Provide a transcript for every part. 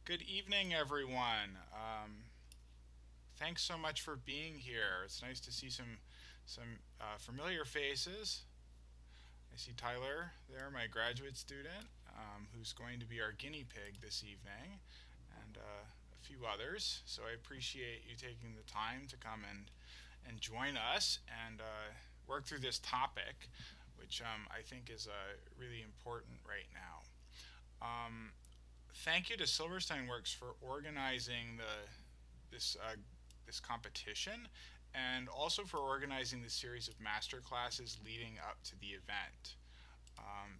Good evening, everyone. Thanks so much for being here. It's nice to see some familiar faces. I see Tyler there, my graduate student, who's going to be our guinea pig this evening, and a few others. So I appreciate you taking the time to come and join us and work through this topic, which I think is really important right now. Um, Thank you to Silverstein Works for organizing this competition, and also for organizing the series of master classes leading up to the event.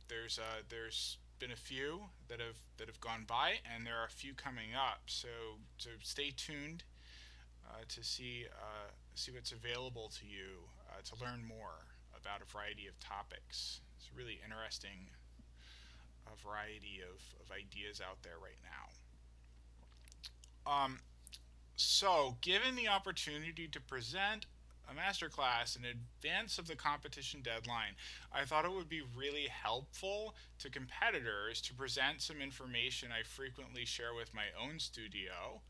There's been a few that have gone by, and there are a few coming up. So stay tuned to see what's available to you to learn more about a variety of topics. It's a really interesting a variety of ideas out there right now. Um, so, given the opportunity to present a masterclass in advance of the competition deadline, I thought it would be really helpful to competitors to present some information I frequently share with my own studio.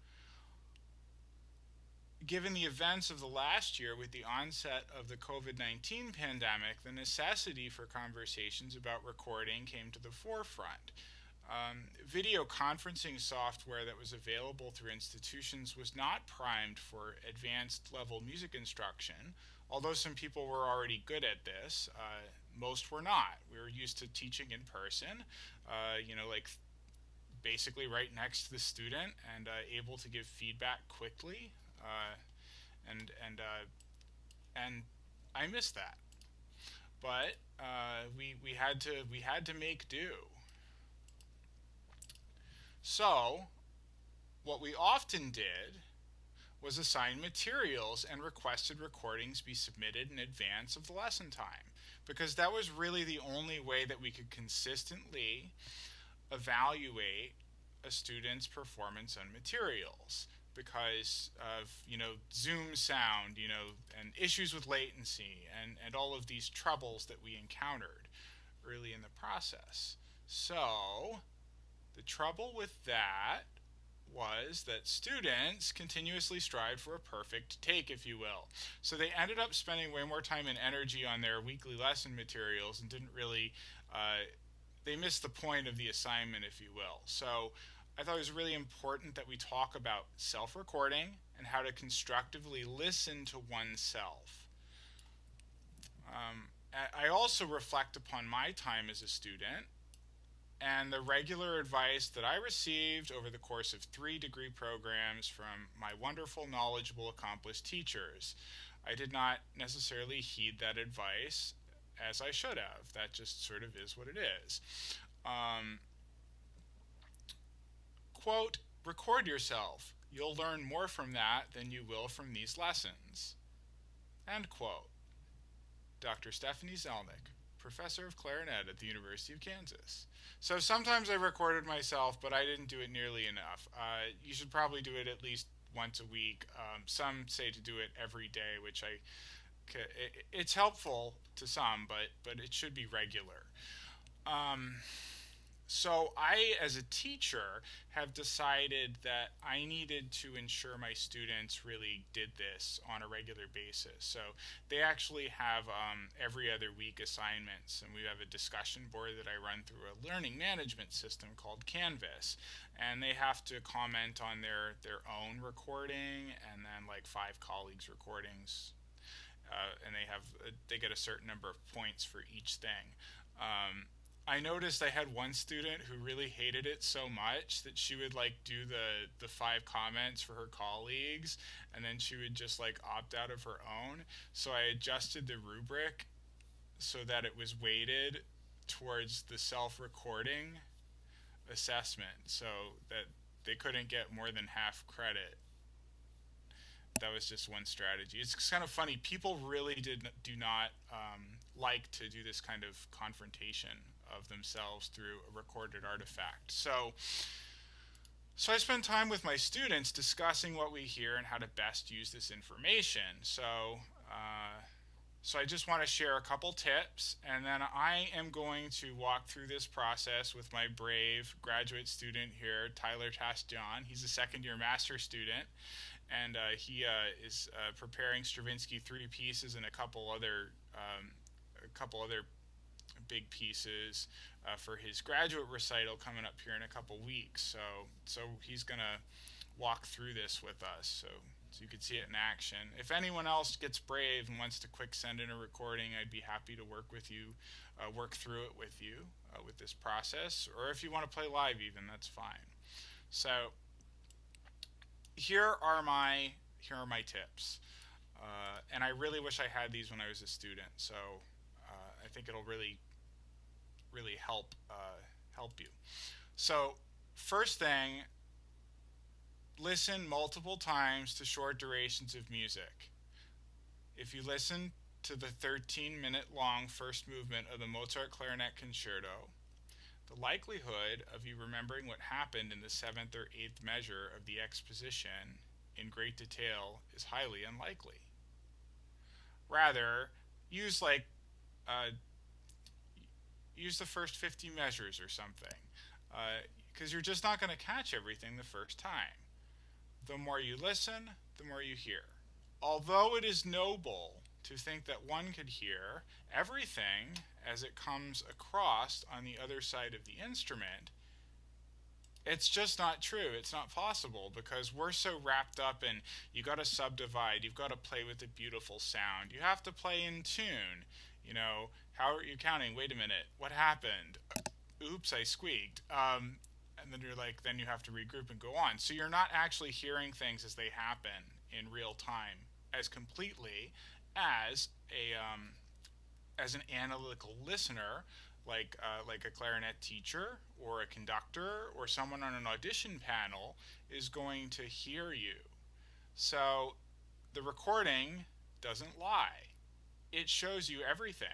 Given the events of the last year with the onset of the COVID-19 pandemic, the necessity for conversations about recording came to the forefront. Video conferencing software that was available through institutions was not primed for advanced level music instruction. Although some people were already good at this, most were not. We were used to teaching in person, like basically right next to the student and able to give feedback quickly. Uh, and and uh, and I miss that. But we had to make do. So what we often did was assign materials and requested recordings be submitted in advance of the lesson time, because that was really the only way that we could consistently evaluate a student's performance on materials, because of Zoom sound, and issues with latency, and all of these troubles that we encountered early in the process. So the trouble with that was that students continuously strived for a perfect take, if you will. So they ended up spending way more time and energy on their weekly lesson materials and didn't really, they missed the point of the assignment, if you will. So I thought it was really important that we talk about self recording and how to constructively listen to oneself. I also reflect upon my time as a student and the regular advice that I received over the course of 3 degree programs from my wonderful, knowledgeable, accomplished teachers. I did not necessarily heed that advice as I should have. That just sort of is what it is. Um, Quote, record yourself. You'll learn more from that than you will from these lessons. End quote. Dr. Stephanie Zelnick, professor of clarinet at the University of Kansas. So sometimes I recorded myself, but I didn't do it nearly enough. You should probably do it at least once a week. Some say to do it every day, which it's helpful to some, but it should be regular. Um, so I, as a teacher, have decided that I needed to ensure my students really did this on a regular basis. So they actually have every other week assignments, and we have a discussion board that I run through a learning management system called Canvas, and they have to comment on their own recording and then like 5 colleagues' recordings. And they get a certain number of points for each thing. I noticed I had one student who really hated it so much that she would like do the 5 comments for her colleagues, and then she would just like opt out of her own. So I adjusted the rubric so that it was weighted towards the self-recording assessment, so that they couldn't get more than half credit. That was just one strategy. It's kind of funny. People really do not like to do this kind of confrontation of themselves through a recorded artifact. So I spend time with my students discussing what we hear and how to best use this information. So I just want to share a couple tips, and then I am going to walk through this process with my brave graduate student here, Tyler Tasjon. He's a second-year master student, and he is preparing Stravinsky three pieces and a couple other big pieces for his graduate recital coming up here in a couple weeks. So he's gonna walk through this with us. So you can see it in action. If anyone else gets brave and wants to quick send in a recording, I'd be happy to work with you, work through it with you with this process. Or if you want to play live, even that's fine. So here are my tips, and I really wish I had these when I was a student. So I think it'll really help you. So first thing, listen multiple times to short durations of music. If you listen to the 13-minute long first movement of the Mozart Clarinet Concerto, the likelihood of you remembering what happened in the 7th or 8th measure of the exposition in great detail is highly unlikely. Rather, use use the first 50 measures or something, because you're just not going to catch everything the first time. The more you listen, the more you hear. Although it is noble to think that one could hear everything as it comes across on the other side of the instrument, it's just not true. It's not possible, because we're so wrapped up in, you got to subdivide, you've got to play with a beautiful sound, you have to play in tune. How are you counting? Wait a minute, what happened? Oops, I squeaked. And then then you have to regroup and go on. So you're not actually hearing things as they happen in real time as completely as as an analytical listener, like a clarinet teacher or a conductor or someone on an audition panel is going to hear you. So the recording doesn't lie. It shows you everything.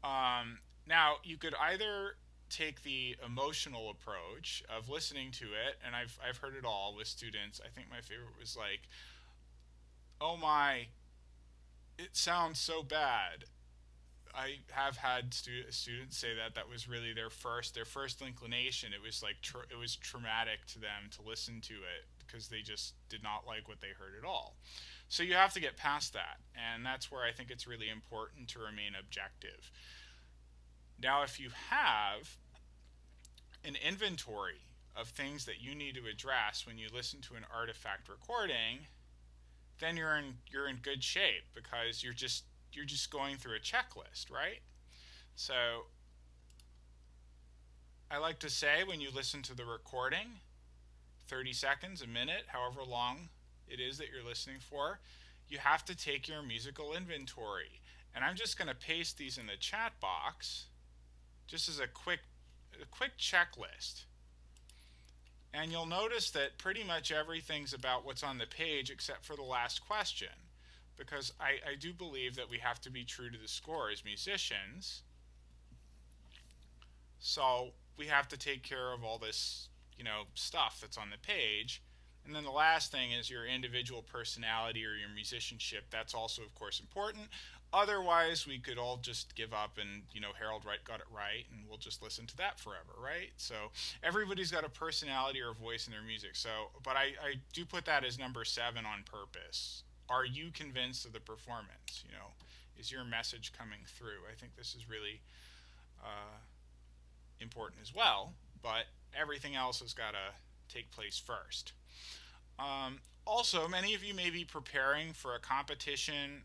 Now, you could either take the emotional approach of listening to it, and I've heard it all with students. I think my favorite was like, oh my, it sounds so bad. I have had students say that was really their first inclination. It was it was traumatic to them to listen to it, because they just did not like what they heard at all. So you have to get past that, and that's where I think it's really important to remain objective. Now, if you have an inventory of things that you need to address when you listen to an artifact recording, then you're in good shape, because you're just going through a checklist, right? So I like to say, when you listen to the recording, 30 seconds, a minute, however long it is that you're listening for, you have to take your musical inventory. And I'm just going to paste these in the chat box just as a quick checklist. And you'll notice that pretty much everything's about what's on the page except for the last question, because I do believe that we have to be true to the score as musicians. So we have to take care of all this, stuff that's on the page. And then the last thing is your individual personality or your musicianship. That's also, of course, important. Otherwise, we could all just give up and, Harold Wright got it right, and we'll just listen to that forever, right? So everybody's got a personality or a voice in their music. So, but I do put that as number 7 on purpose. Are you convinced of the performance? Is your message coming through? I think this is really important as well, but everything else has got to take place first. Also, many of you may be preparing for a competition,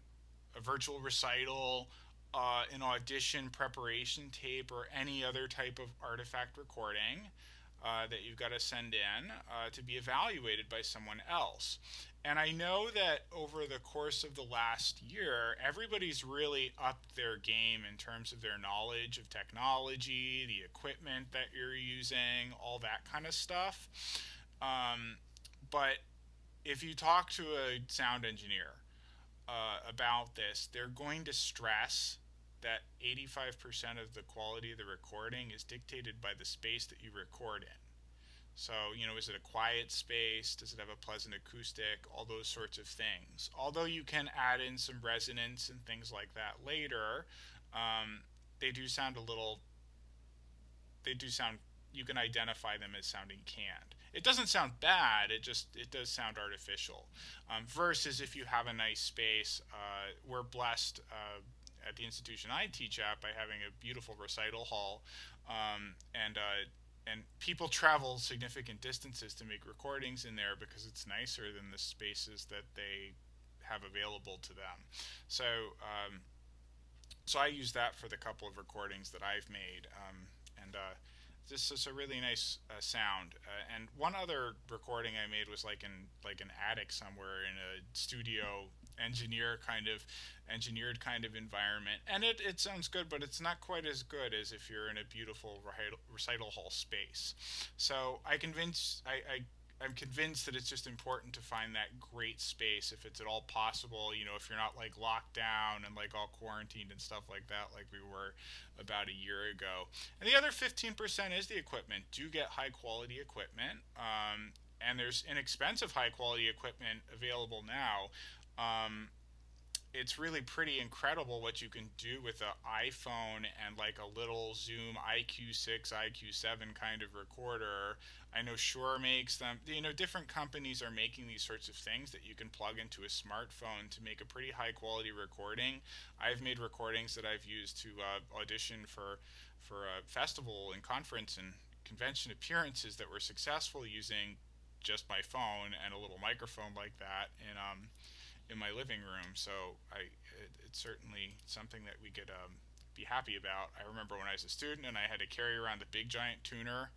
a virtual recital, an audition preparation tape, or any other type of artifact recording that you've got to send in to be evaluated by someone else. And I know that over the course of the last year, everybody's really upped their game in terms of their knowledge of technology, the equipment that you're using, all that kind of stuff. But if you talk to a sound engineer about this, they're going to stress that 85% of the quality of the recording is dictated by the space that you record in. So, is it a quiet space? Does it have a pleasant acoustic? All those sorts of things. Although you can add in some resonance and things like that later, um, they do sound a little, they do sound, you can identify them as sounding canned. It doesn't sound bad, it does sound artificial. Versus if you have a nice space, we're blessed at the institution I teach at by having a beautiful recital hall, and people travel significant distances to make recordings in there because it's nicer than the spaces that they have available to them. So so I use that for the couple of recordings that I've made, and this is a really nice sound. And one other recording I made was like an attic somewhere in a studio engineered kind of environment, and it sounds good, but it's not quite as good as if you're in a beautiful recital hall space. So I'm convinced that it's just important to find that great space if it's at all possible. If you're not like locked down and like all quarantined and stuff like that, like we were about a year ago. And the other 15% is the equipment. Do get high quality equipment, and there's inexpensive high quality equipment available now. Um, it's really pretty incredible what you can do with an iPhone and like a little Zoom IQ6, IQ7 kind of recorder. I know Shure makes them. Different companies are making these sorts of things that you can plug into a smartphone to make a pretty high quality recording. I've made recordings that I've used to audition for a festival and conference and convention appearances that were successful using just my phone and a little microphone like that in my living room. So it's certainly something that we could be happy about. I remember when I was a student and I had to carry around the big giant tuner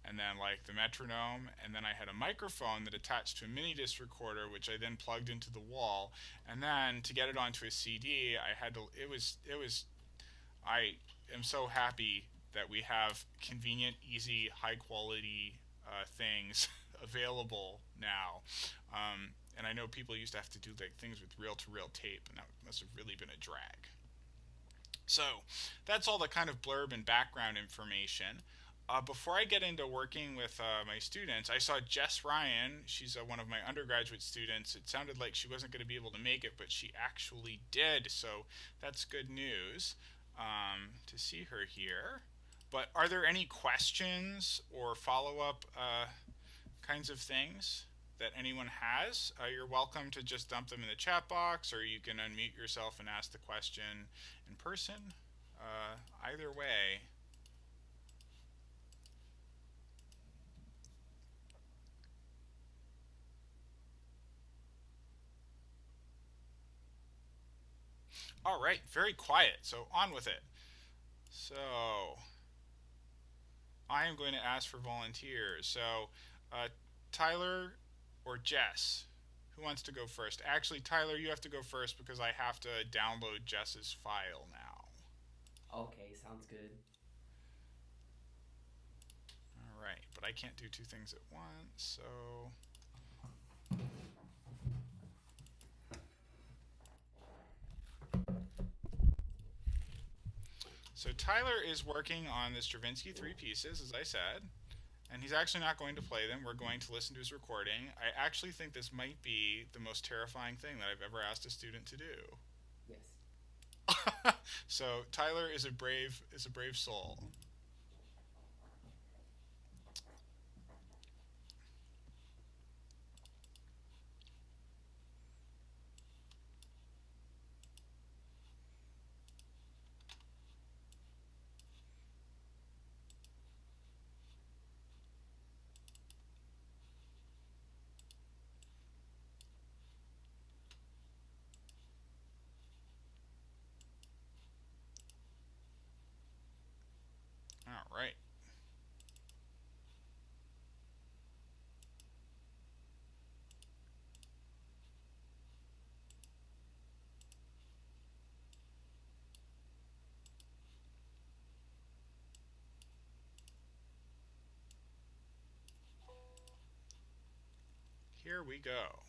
and then like the metronome, and then I had a microphone that attached to a mini disc recorder, which I then plugged into the wall, and then to get it onto a CD, I had to. It was. I am so happy that we have convenient, easy, high quality things available now. And I know people used to have to do like things with reel-to-reel tape, and that must have really been a drag. So that's all the kind of blurb and background information. Before I get into working with my students, I saw Jess Ryan. She's one of my undergraduate students. It sounded like she wasn't going to be able to make it, but she actually did. So that's good news to see her here. But are there any questions or follow up kinds of things that anyone has? You're welcome to just dump them in the chat box, or you can unmute yourself and ask the question in person. Either way. All right, very quiet, so on with it. So I am going to ask for volunteers. So uh, Tyler or Jess, who wants to go first? Actually, Tyler, you have to go first because I have to download Jess's file now. Okay, sounds good. All right, but I can't do two things at once, so Tyler is working on the Stravinsky three pieces, as I said, and he's actually not going to play them. We're going to listen to his recording. I actually think this might be the most terrifying thing that I've ever asked a student to do. Yes. So Tyler is a brave soul. All right, here we go.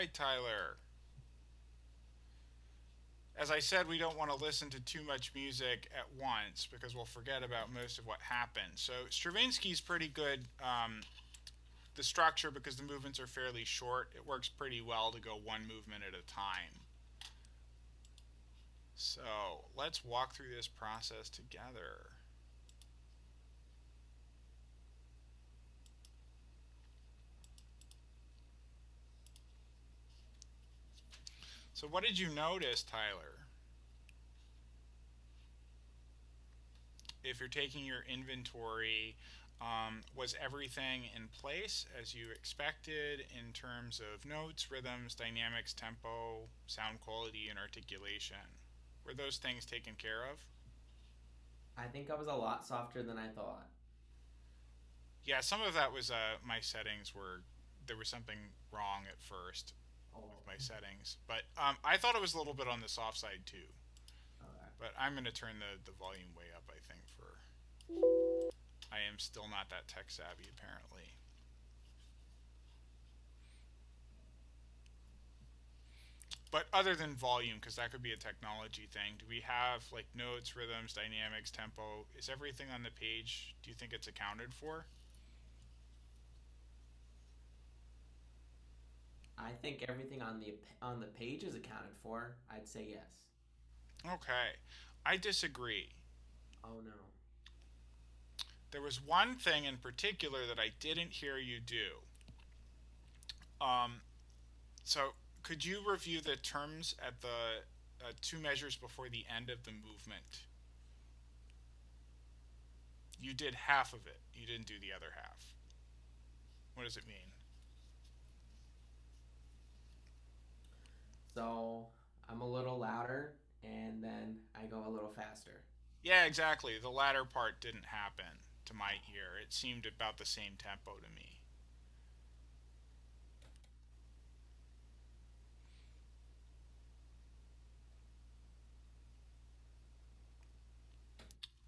right, Tyler. As I said, we don't want to listen to too much music at once because we'll forget about most of what happened. So Stravinsky's pretty good. The structure, because the movements are fairly short, it works pretty well to go one movement at a time. So let's walk through this process together. So what did you notice, Tyler? If you're taking your inventory, was everything in place as you expected in terms of notes, rhythms, dynamics, tempo, sound quality, and articulation? Were those things taken care of? I think I was a lot softer than I thought. Yeah, some of that was my settings were there was something wrong at first with Oh, my settings, but I thought it was a little bit on the soft side too. okay. But I'm going to turn the volume way up. I think for I am still not that tech savvy apparently. But other than volume, because that could be a technology thing, do we have like notes, rhythms, dynamics, tempo? Is everything on the page? Do you think it's accounted for? I think everything on the page is accounted for. I'd say yes. Okay, I disagree. Oh no. There was one thing in particular that I didn't hear you do. Um, so could you review the terms at the two measures before the end of the movement? You did half of it. You didn't do the other half. What does it mean? So I'm a little louder and then I go a little faster. Yeah, exactly. The latter part didn't happen to my ear. It seemed about the same tempo to me.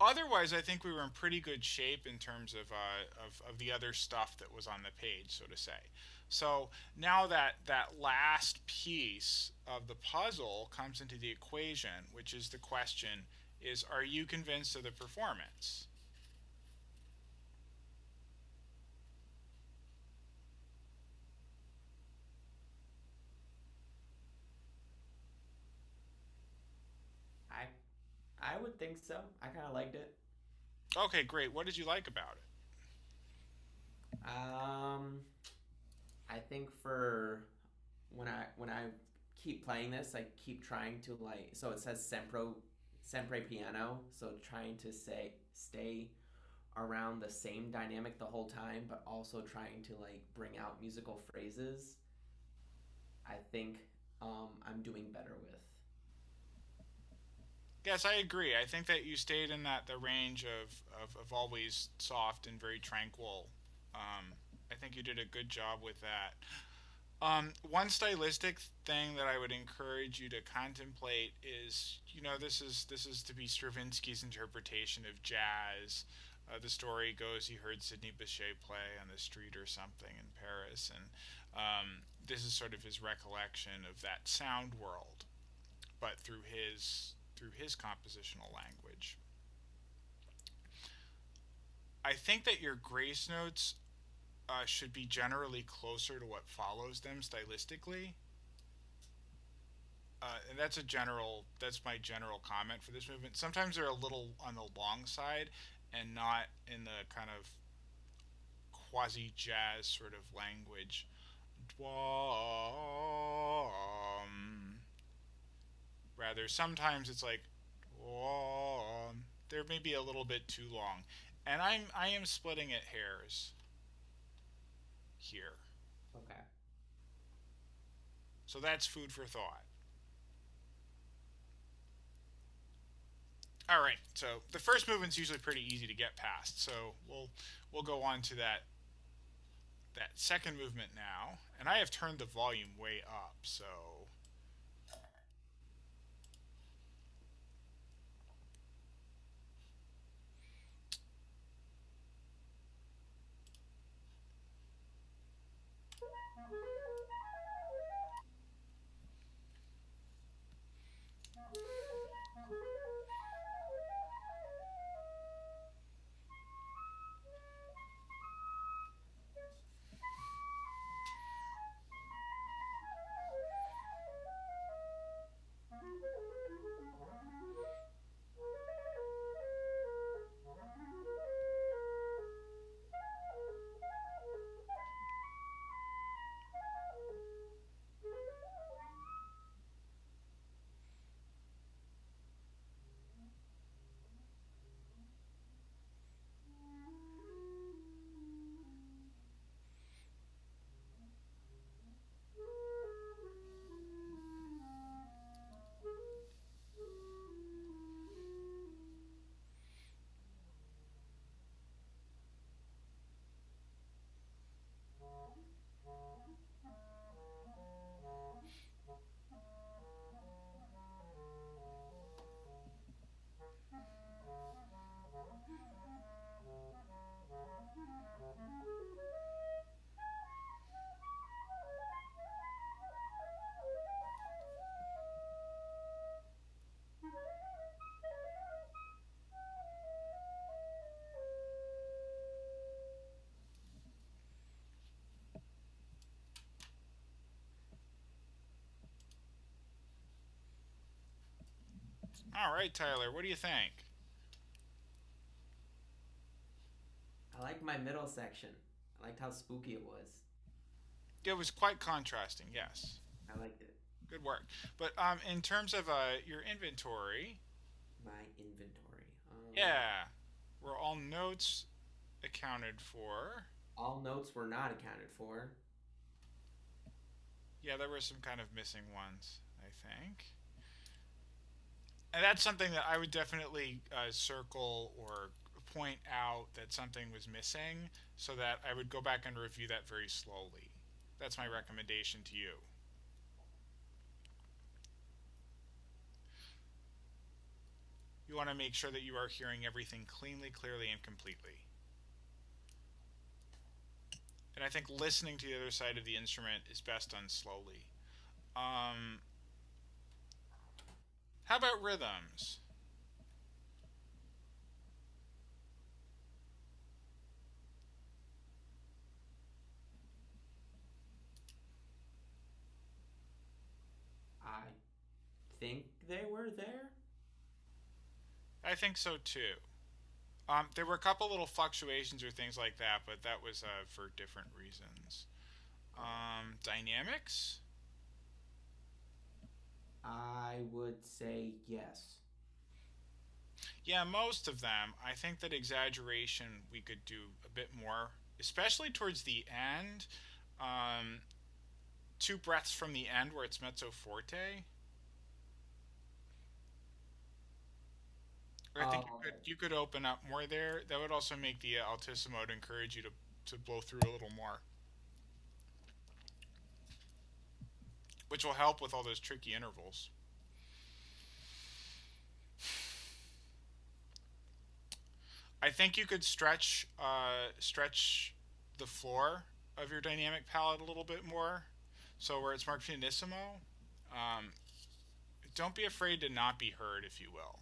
Otherwise, I think we were in pretty good shape in terms of the other stuff that was on the page, so to say. So now that last piece of the puzzle comes into the equation, which is the question: is are you convinced of the performance? I I would think so. I kind of liked it. Okay, great. What did you like about it? Um, I think for when I keep playing this, I keep trying to like so it says sempre piano, so trying to say stay around the same dynamic the whole time, but also trying to like bring out musical phrases. I think I'm doing better with. Yes, I agree. I think that you stayed in that the range of always soft and very tranquil. I think you did a good job with that. One stylistic thing that I would encourage you to contemplate is, this is to be Stravinsky's interpretation of jazz. The story goes he heard Sidney Bechet play on the street or something in Paris, and this is sort of his recollection of that sound world, but through his compositional language. I think that your grace notes should be generally closer to what follows them stylistically. And that's my general comment for this movement. Sometimes they're a little on the long side and not in the kind of quasi jazz sort of language. Rather, sometimes it's like they're maybe a little bit too long, and I am splitting at hairs here. Okay. So that's food for thought. All right. So the first movement's usually pretty easy to get past. So we'll go on to that second movement now, and I have turned the volume way up. So All right, Tyler, what do you think? I like my middle section. I liked how spooky it was. It was quite contrasting, yes. I liked it. Good work. But in terms of your inventory, My inventory. yeah, were all notes accounted for? All notes were not accounted for. Yeah, there were some kind of missing ones, I think. And that's something that I would definitely circle or point out that something was missing so that I would go back and review that very slowly. That's my recommendation to you. You want to make sure that you are hearing everything cleanly, clearly, and completely. And I think listening to the other side of the instrument is best done slowly. Um, how about rhythms? I think they were there. I think so too. There were a couple little fluctuations or things like that, but that was for different reasons. Okay. Dynamics? I would say yes. Yeah, most of them. I think that exaggeration we could do a bit more, especially towards the end. Um, two breaths from the end where it's mezzo forte. I think Oh, okay. you could open up more there. That would also make the altissimo to encourage you to blow through a little more, which will help with all those tricky intervals. I think you could stretch the floor of your dynamic palette a little bit more, so where it's marked pianissimo. Um, don't be afraid to not be heard, if you will.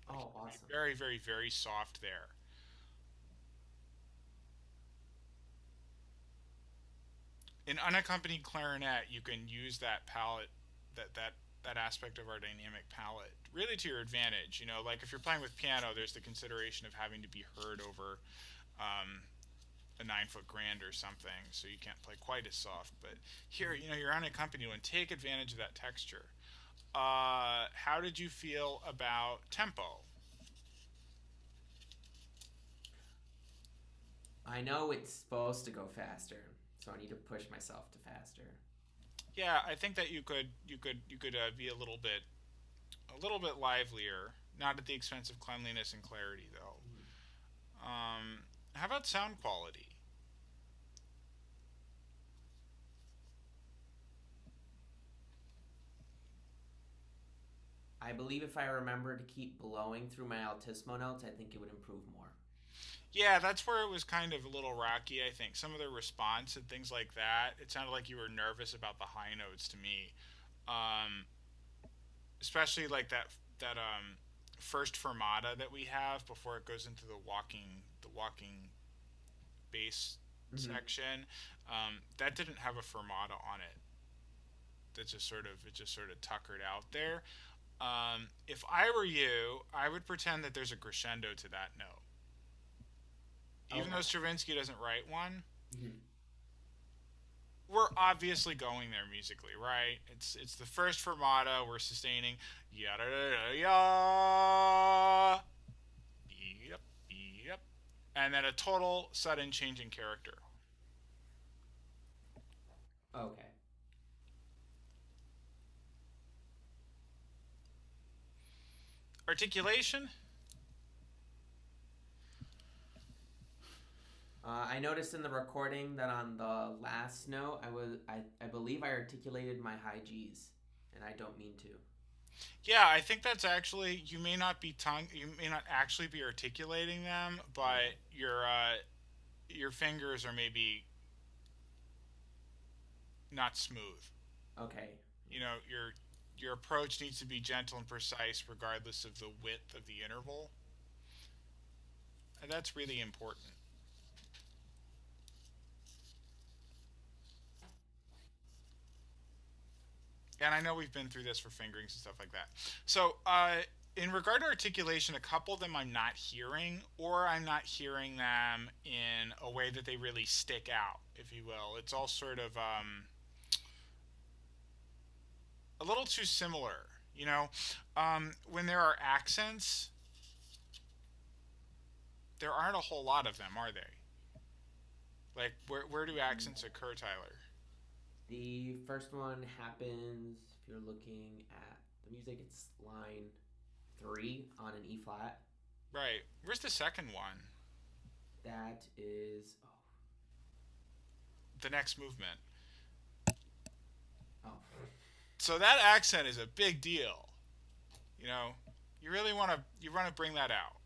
Like Oh, be awesome. very, very, very soft there. In unaccompanied clarinet, you can use that palette, that aspect of our dynamic palette, really to your advantage. You know, like if you're playing with piano, there's the consideration of having to be heard over um, a 9 foot grand or something, so you can't play quite as soft. But here, you know, you're unaccompanied and take advantage of that texture. How did you feel about tempo? I know it's supposed to go faster, so I need to push myself to faster. Yeah, I think that you could be a little bit livelier, not at the expense of cleanliness and clarity, though. Mhm. How about sound quality? I believe if I remember to keep blowing through my altismo notes, I think it would improve more. Yeah, that's where it was kind of a little rocky, I think. Some of the response and things like that, it sounded like you were nervous about the high notes to me. Um, especially like that first fermata that we have before it goes into the walking bass Hmm. section. That didn't have a fermata on it. That just sort of it just sort of tuckered out there. If I were you, I would pretend that there's a crescendo to that note. Even Okay. though Stravinsky doesn't write one, Hmm. we're obviously going there musically, right? It's the first fermata. We're sustaining yada ya yep yep, and then a total sudden change in character. Okay. Articulation. I noticed in the recording that on the last note, I believe I articulated my high G's, and I don't mean to. Yeah, I think that's actually you may not actually be articulating them, but your fingers are maybe not smooth. Okay. You know, your approach needs to be gentle and precise regardless of the width of the interval. And that's really important. And I know we've been through this for fingerings and stuff like that. So, in regard to articulation, a couple of them I'm not hearing, or I'm not hearing them in a way that they really stick out, if you will. It's all sort of a little too similar. When there are accents, there aren't a whole lot of them, are they? Like, where do accents occur, Tyler? The first one happens if you're looking at the music. It's line 3 on an E flat. Right. Where's the second one? That is The next movement. oh So that accent is a big deal. You know, you really want to bring that out.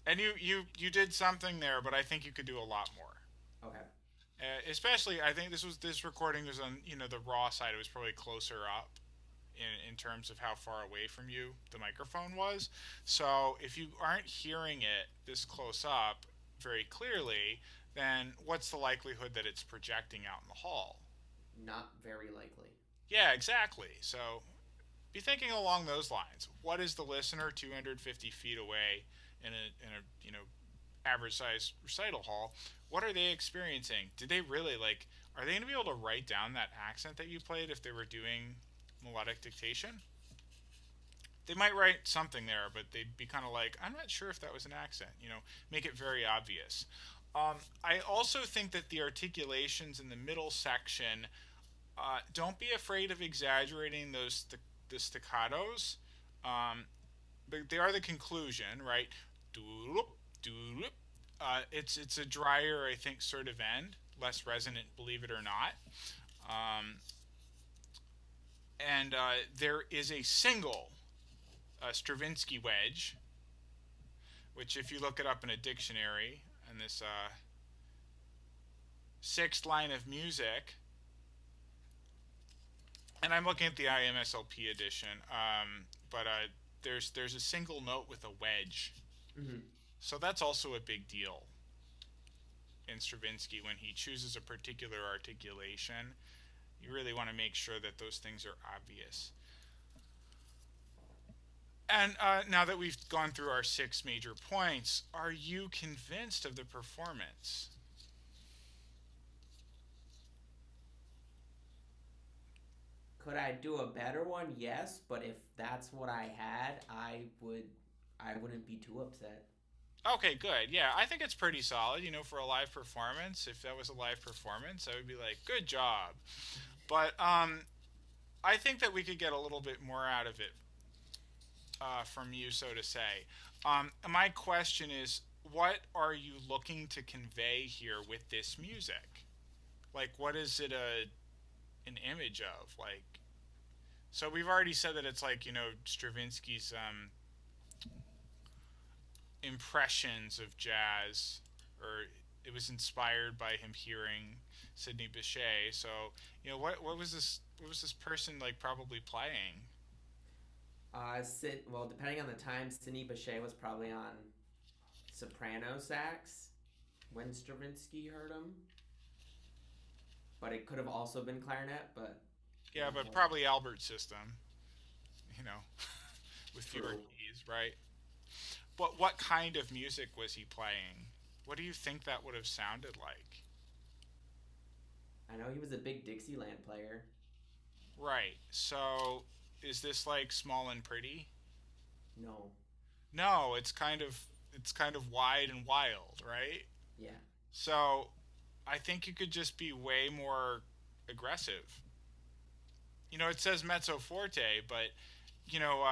And you did something there, but I think you could do a lot more. okay. Especially, I think this recording was on the raw side. It was probably closer up in terms of how far away from you the microphone was. So if you aren't hearing it this close up very clearly, then what's the likelihood that it's projecting out in the hall? Not very likely. Yeah, exactly. So be thinking along those lines. What is the listener 250 feet away in a average size recital hall? What are they experiencing? Did they really are they going to be able to write down that accent that you played if they were doing melodic dictation? They might write something there, but they'd be kind of like, I'm not sure if that was an accent. Make it very obvious. I also think that the articulations in the middle section, don't be afraid of exaggerating the staccatos. But they are the conclusion, right? Doodle, doodle. It's a drier, I think, sort of end, less resonant, believe it or not. Um, and there is a single Stravinsky wedge, which, if you look it up in a dictionary, and this sixth line of music, and I'm looking at the IMSLP edition, but there's a single note with a wedge, Mm-hmm. so that's also a big deal in Stravinsky when he chooses a particular articulation. You really want to make sure that those things are obvious. And now that we've gone through our 6 major points, are you convinced of the performance? Could I do a better one? Yes, but if that's what I had, I wouldn't be too upset. Okay, good. Yeah, I think it's pretty solid, for a live performance. If that was a live performance, I would be like, good job. But I think that we could get a little bit more out of it from you, so to say. My question is, what are you looking to convey here with this music? Like, what is it an image of? So we've already said that it's like Stravinsky's impressions of jazz, or it was inspired by him hearing Sidney Bechet. So what was this? What was this person like probably playing? Well, depending on the time, Sidney Bechet was probably on soprano sax when Stravinsky heard him, but it could have also been clarinet, but Yeah, but more probably Albert system. You know, with fewer true. keys, right? But what kind of music was he playing? What do you think that would have sounded like? I know he was a big Dixieland player. Right. So is this like Small and Pretty? No. No, it's kind of wide and wild, right? Yeah. So I think you could just be way more aggressive. It says mezzo forte, but you know,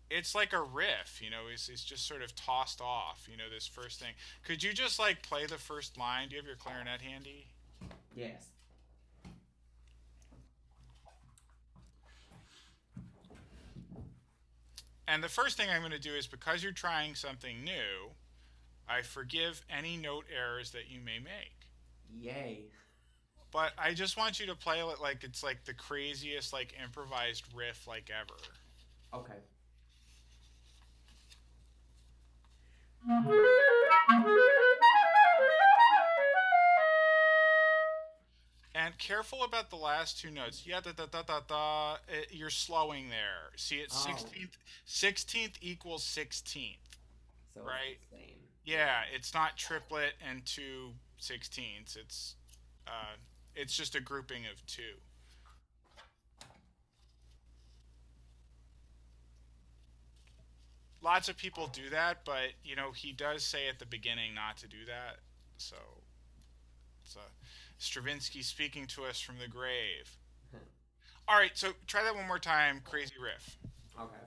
it's like a riff. It's just sort of tossed off. This first thing. Could you just like play the first line? Do you have your clarinet handy? Yes. And the first thing I'm going to do is, because you're trying something new, I forgive any note errors that you may make. Yay. But I just want you to play it like it's like the craziest like improvised riff like ever. Okay. And careful about the last two notes. Yeah, da da da da da. You're slowing there. See, it's Oh, 16th equals 16th, so it's right? the same. Yeah, Yeah. it's not triplet and two sixteenths. Uh, it's just a grouping of two. Lots of people do that, but he does say at the beginning not to do that. So it's Stravinsky speaking to us from the grave. All right, so try that one more time. Crazy riff. Okay.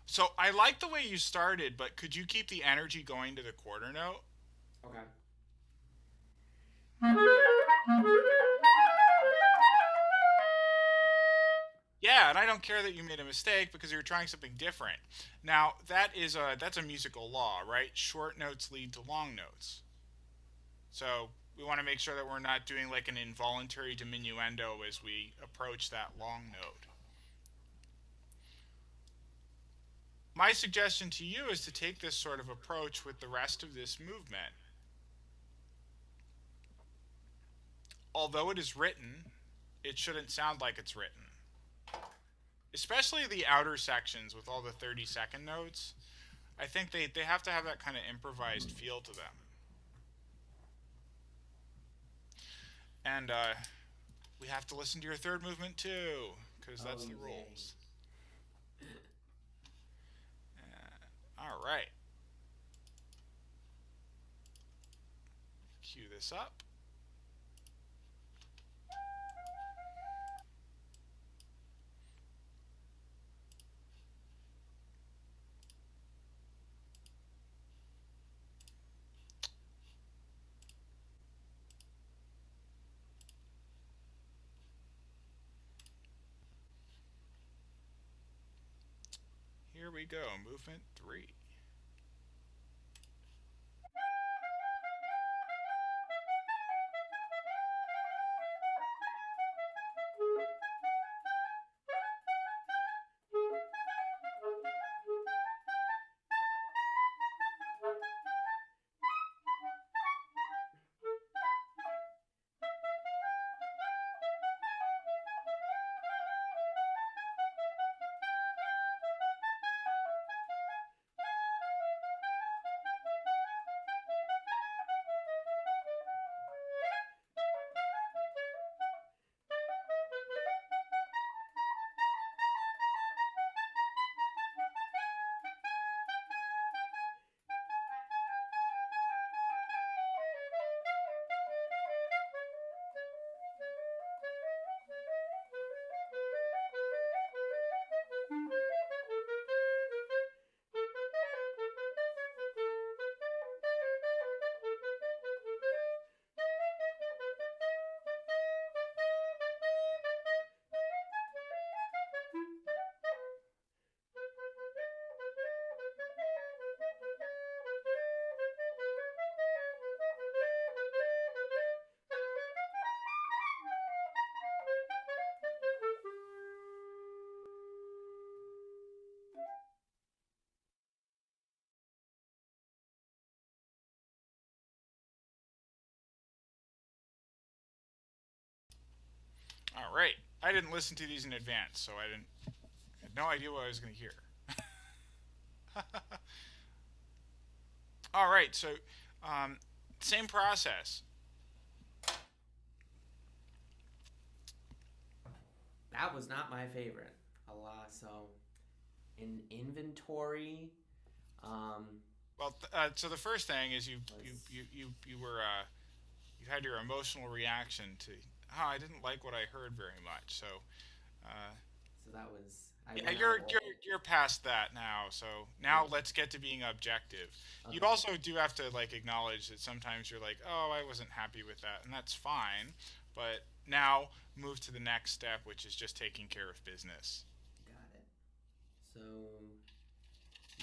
So I like the way you started, but could you keep the energy going to the quarter note? Okay. Yeah, and I don't care that you made a mistake because you were trying something different. Now that's a musical law, right? Short notes lead to long notes. So we want to make sure that we're not doing like an involuntary diminuendo as we approach that long note. My suggestion to you is to take this sort of approach with the rest of this movement. Although it is written, it shouldn't sound like it's written. Especially the outer sections with all the 30-second notes. I think they have to have that kind of improvised feel to them. And we have to listen to your third movement too, because Oh, that's the yay. rules. All right, cue this up. Here we go, movement 3. All right, I didn't listen to these in advance, so I didn't had no idea what I was going to hear. All right, so um, same process. That was not my favorite. A lot. So, in inventory, um, Well, so the first thing is was you were you had your emotional reaction to, oh, I didn't like what I heard very much. So uh, so that was I yeah, went out you're past that now. So now yeah. let's get to being objective. You Okay. also do have to like acknowledge that sometimes you're like, oh, I wasn't happy with that, and that's fine. But now move to the next step, which is just taking care of business. Got it. So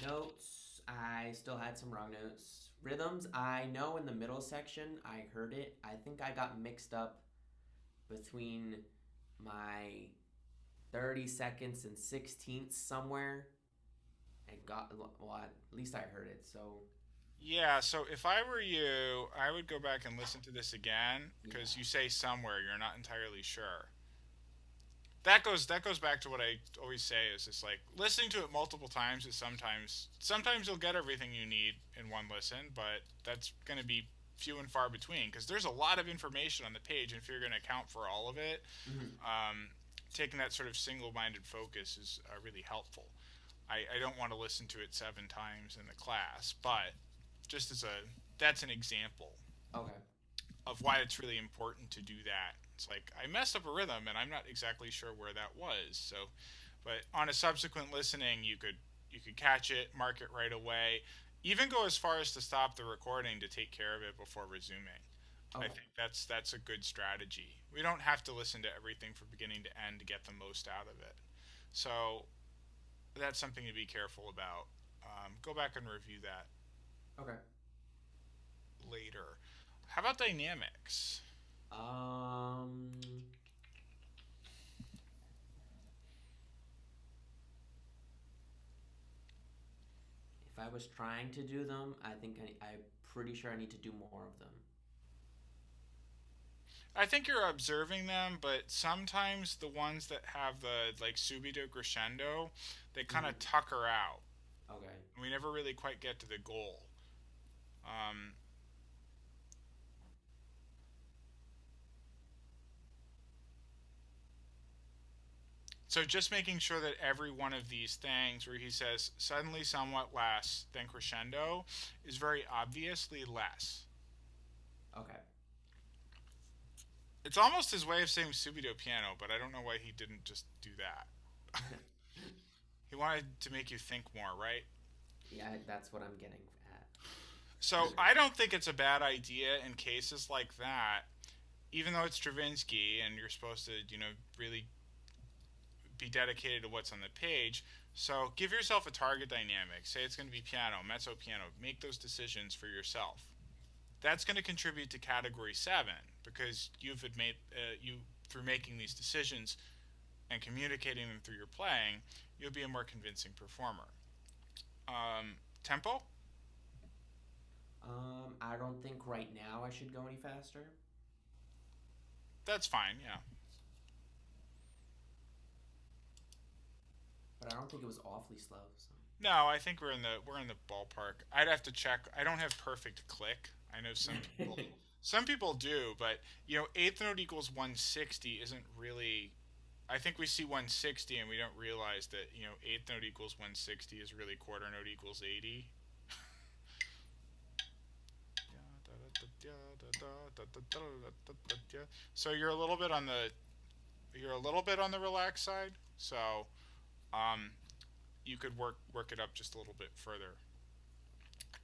notes, I still had some wrong notes. Rhythms, I know in the middle section I heard it. I think I got mixed up between my 30 seconds and 16ths somewhere. It got well. At least I heard it. So Yeah, so if I were you, I would go back and listen to this again because yeah. you say somewhere you're not entirely sure. That goes back to what I always say is it's like listening to it multiple times is sometimes you'll get everything you need in one listen, but that's going to be few and far between because there's a lot of information on the page, and if you're going to account for all of it, Hmm. um, taking that sort of single-minded focus is really helpful. I don't want to listen to it 7 times in the class, but just as a that's an example Okay. of why it's really important to do that. It's like I messed up a rhythm and I'm not exactly sure where that was. So, but on a subsequent listening, you could catch it, mark it right away, even go as far as to stop the recording to take care of it before resuming. I Okay. think that's a good strategy. We don't have to listen to everything from beginning to end to get the most out of it. So that's something to be careful about. Go back and review that Okay. later. How about dynamics? Um, if I was trying to do them, I think I'm pretty sure I need to do more of them. I think you're observing them, but sometimes the ones that have the like subito crescendo, they kind of Hmm. tucker out. Okay. We never really quite get to the goal. Um, so just making sure that every one of these things where he says suddenly somewhat less than crescendo is very obviously less. Okay. It's almost his way of saying subito piano, but I don't know why he didn't just do that. He wanted to make you think more, right? Yeah, that's what I'm getting So at. I don't think it's a bad idea in cases like that, even though it's Stravinsky and you're supposed to, really be dedicated to what's on the page. So give yourself a target dynamic. Say it's going to be piano, mezzo piano. Make those decisions for yourself. That's going to contribute to category 7 because you through making these decisions and communicating them through your playing, you'll be a more convincing performer. Tempo? I don't think right now I should go any faster, That's fine. Yeah. but I don't think it was awfully slow. So No, I think we're in the ballpark. I'd have to check. I don't have perfect click. I know some people do, but eighth note equals 160 isn't really. I think we see 160 and we don't realize that eighth note equals 160 is really quarter note equals 80. So you're a little bit on the relaxed side. So um, you could work it up just a little bit further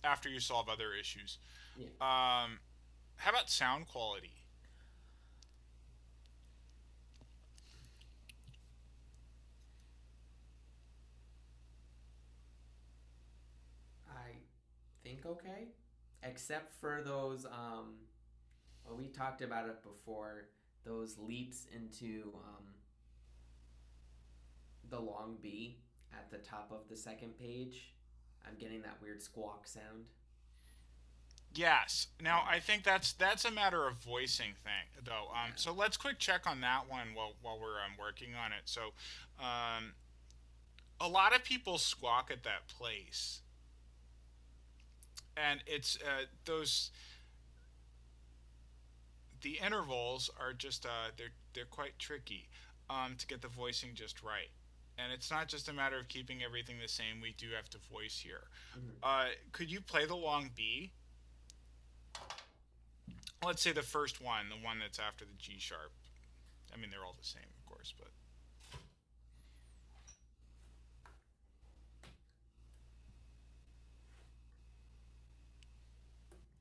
after you solve other issues. yeah, Um, how about sound quality? I think okay, except for those. Well, we talked about it before. Those leaps into the long B at the top of the second page. I'm getting that weird squawk sound. Yes. Now Yeah. I think that's a matter of voicing thing, though. Yeah. So let's quick check on that one while we're working on it. So, um, a lot of people squawk at that place, and it's those the intervals are just they're quite tricky to get the voicing just right. And it's not just a matter of keeping everything the same. We do have to voice here. Hmm. Could you play the long B? Let's say the first one, the one that's after the G sharp. I mean, they're all the same, of course, but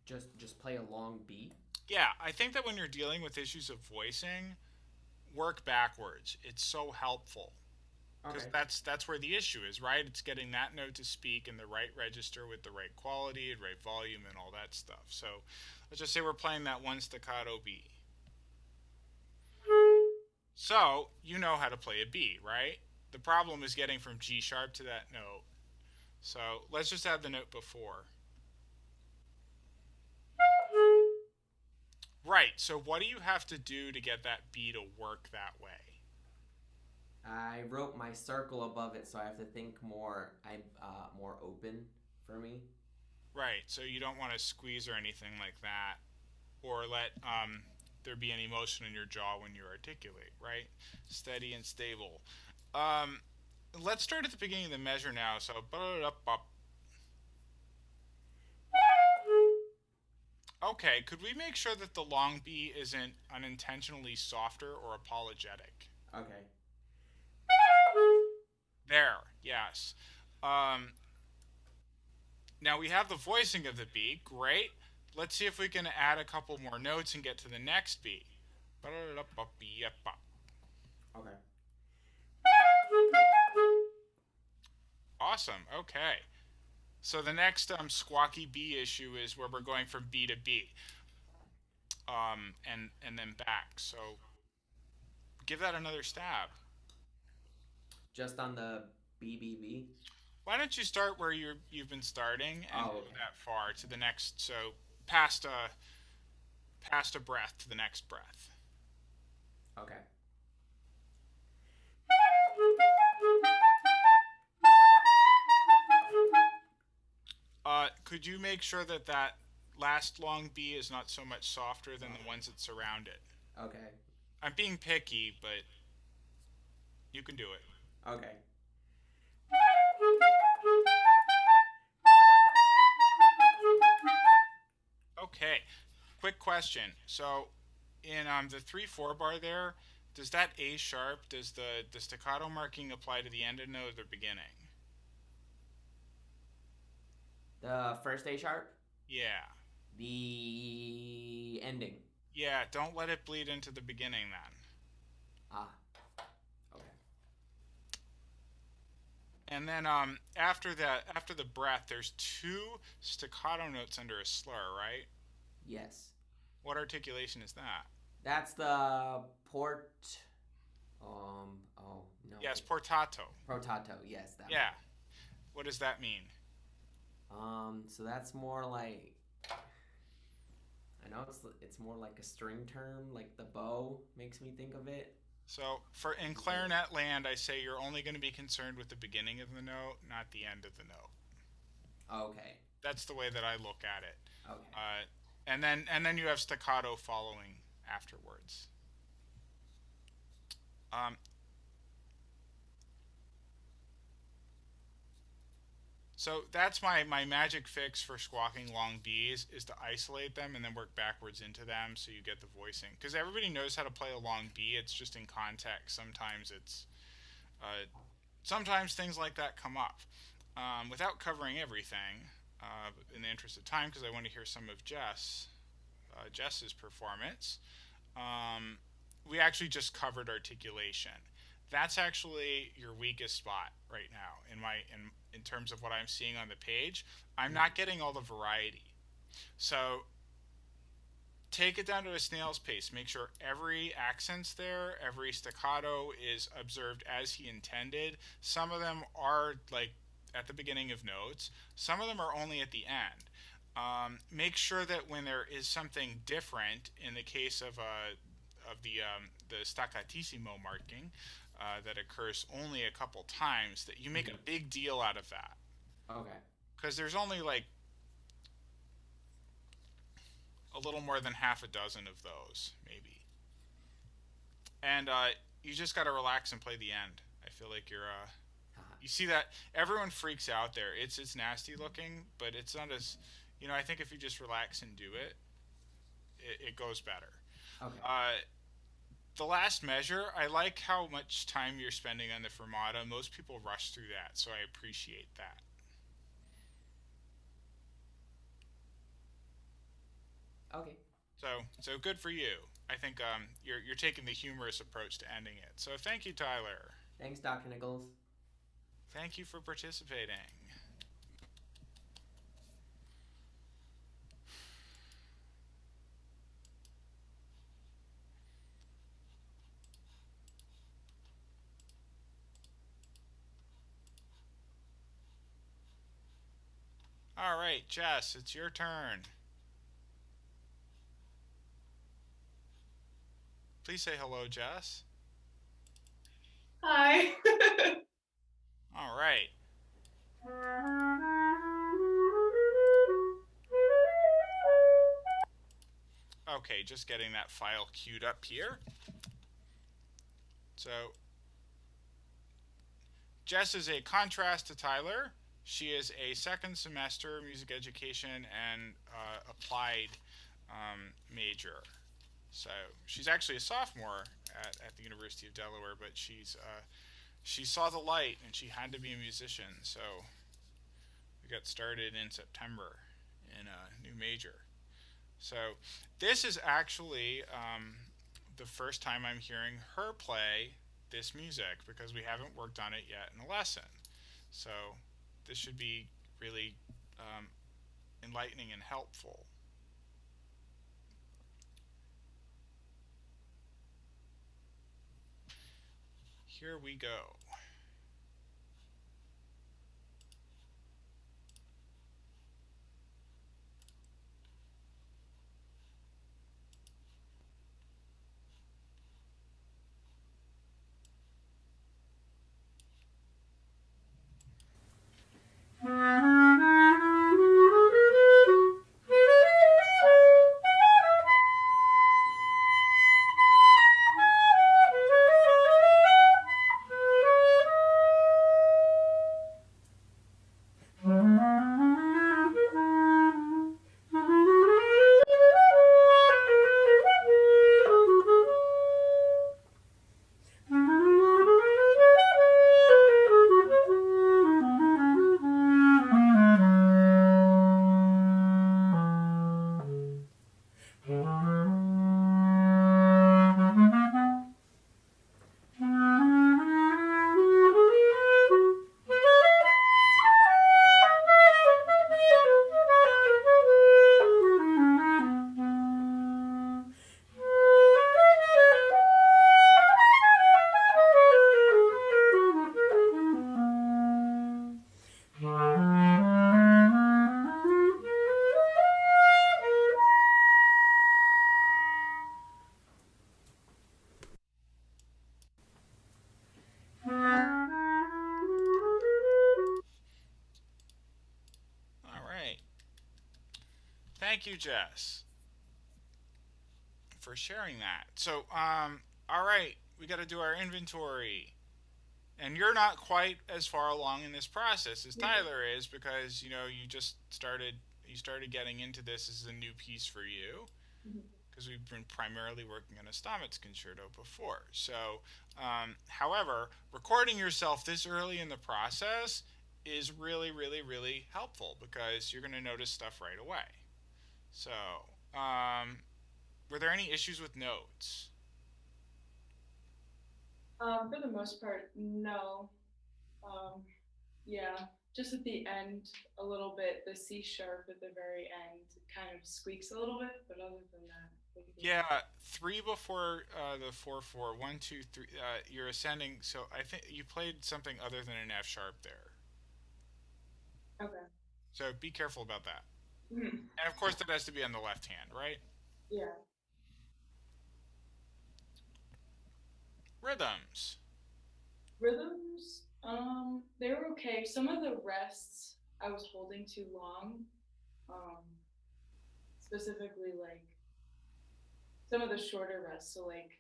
Just play a long B. yeah, I think that when you're dealing with issues of voicing, work backwards. It's so helpful because Okay. that's where the issue is, right? It's getting that note to speak in the right register with the right quality, right volume, and all that stuff. So let's just say we're playing that one staccato B. So you know how to play a B, right? The problem is getting from G sharp to that note. So let's just add the note before. Right, so what do you have to do to get that B to work that way? I wrote my circle above it, so I have to think more open for me. Right, so you don't want to squeeze or anything like that, or let there be any motion in your jaw when you articulate, right? Steady and stable. Um, let's start at the beginning of the measure now. So, okay, could we make sure that the long B isn't unintentionally softer or apologetic? Okay. There, yes. Um, now we have the voicing of the B. Great. Let's see if we can add a couple more notes and get to the next B. Okay. Awesome. Okay. So the next squawky B issue is where we're going from B to B, and then back. So give that another stab. Just on the BBB. Why don't you start where you've been starting and Oh, go okay. that far to the next? So past a breath to the next breath. Okay. Could you make sure that that last long B is not so much softer than the ones that surround it? Okay. I'm being picky, but you can do it. Okay. Okay. Quick question. So, in the 3/4 bar there, does that A sharp, does the staccato marking apply to the end of note or the beginning? The first A sharp. Yeah. The ending. Yeah, don't let it bleed into the beginning then. Ah. Okay. And then after that, after the breath, there's two staccato notes under a slur, right? Yes. What articulation is that? That's the port. Oh no. Yes, Wait. portato. Protato. Yes, that one. Yeah. What does that mean? So that's more like I know it's more like a string term, like the bow makes me think of it. So for in Is it? clarinet land, I say you're only going to be concerned with the beginning of the note, not the end of the note. Okay. That's the way that I look at it. Okay. Uh, and then you have staccato following afterwards. Um, so that's my magic fix for squawking long Bs is to isolate them and then work backwards into them so you get the voicing. Because everybody knows how to play a long B. It's just in context. Uh, sometimes things like that come up. Without covering everything, in the interest of time, because I want to hear some of Jess's performance. Um, we actually just covered articulation. That's actually your weakest spot right now in terms of what I'm seeing on the page. I'm Mm-hmm. not getting all the variety. So take it down to a snail's pace. Make sure every accent's there, every staccato is observed as he intended. Some of them are like at the beginning of notes. Some of them are only at the end. Make sure that when there is something different, in the case of the staccatissimo marking that occurs only a couple times, that you make Mm-hmm. a big deal out of that Okay. because there's only like a little more than half a dozen of those, maybe. And you just got to relax and play the end. I feel like you see that everyone freaks out there. It's nasty looking, but it's not as I think if you just relax and do it goes better. Okay. Uh, the last measure, I like how much time you're spending on the fermata. Most people rush through that, so I appreciate that. Okay. So good for you. I think you're taking the humorous approach to ending it. So thank you, Tyler. Thanks, Dr. Nichols. Thank you for participating. All right, Jess, it's your turn. Please say hello, Jess. Hi. All right. Okay, just getting that file queued up here. So, Jess is a contrast to Tyler. She is a second semester music education and applied major. So she's actually a sophomore at the University of Delaware, but she saw the light and she had to be a musician. So we got started in September in a new major. So this is actually the first time I'm hearing her play this music because we haven't worked on it yet in a lesson. So this should be really enlightening and helpful. Here we go. All right. Thank you, Jess, for sharing that. So, all right, we got to do our inventory. And you're not quite as far along in this process as Yeah. Tyler is because you started getting into this as a new piece for you Mhm. because we've been primarily working on a Stamitz concerto before. So, however, recording yourself this early in the process is really, really, really helpful because you're going to notice stuff right away. So, um, were there any issues with notes? For the most part, no. Um, yeah, just at the end, a little bit. The C sharp at the very end kind of squeaks a little bit, but other than that, I think we're Yeah, good. three before the 4/4. 1, 2, 3. You're ascending, so I think you played something other than an F sharp there. Okay. So be careful about that. Mhm. And of course, that has to be on the left hand, right? Yeah. Rhythms. Rhythms, they were okay. Some of the rests I was holding too long. Um, specifically like some of the shorter rests, so like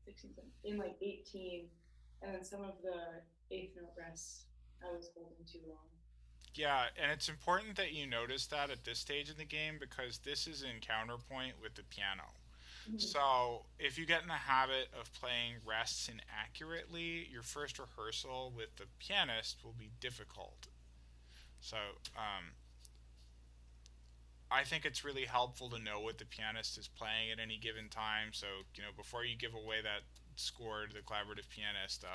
16, in like 18, and then some of the eighth note rests I was holding too long. Yeah, and it's important that you notice that at this stage in the game because this is in counterpoint with the piano. Mhm. So if you get in the habit of playing rests inaccurately, your first rehearsal with the pianist will be difficult. So um, I think it's really helpful to know what the pianist is playing at any given time. So, before you give away that score to the collaborative pianist,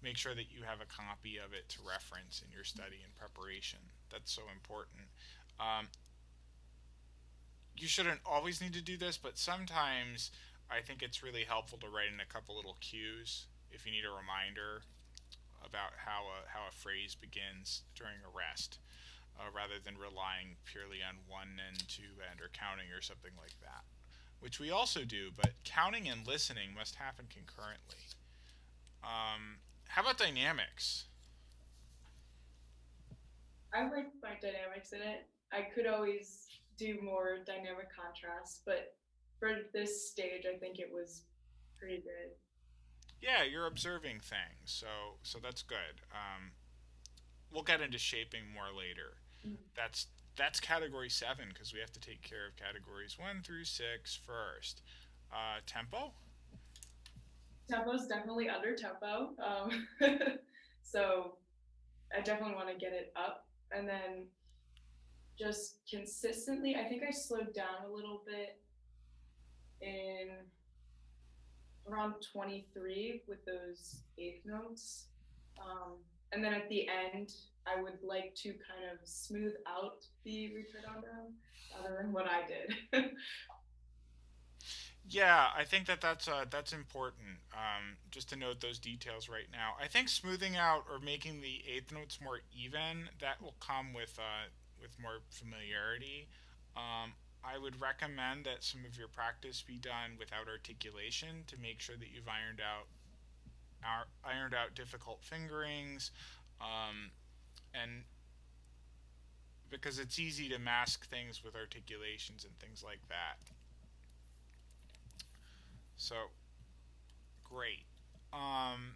make sure that you have a copy of it to reference in your study and preparation. That's so important. Um, you shouldn't always need to do this, but sometimes I think it's really helpful to write in a couple little cues if you need a reminder about how a phrase begins during a rest. rather than relying purely on one and two and or counting or something like that, which we also do, but counting and listening must happen concurrently. How about dynamics? I like my dynamics in it. I could always do more dynamic contrast, but for this stage, I think it was pretty good. Yeah, you're observing things, so that's good. We'll get into shaping more later. That's that's category 7 because we have to take care of categories 1 through 6 first. Tempo? Tempo is definitely under tempo, so I definitely want to get it up, and then just consistently. I think I slowed down a little bit in around 23 with those eighth notes. And then at the end, I would like to kind of smooth out the ritardando rather than what I did. Yeah, I think that's important. Just to note those details right now. I think smoothing out or making the eighth notes more even that will come with more familiarity. I would recommend that some of your practice be done without articulation to make sure that you've ironed out difficult fingerings, um, and because it's easy to mask things with articulations and things like that. So great. Um,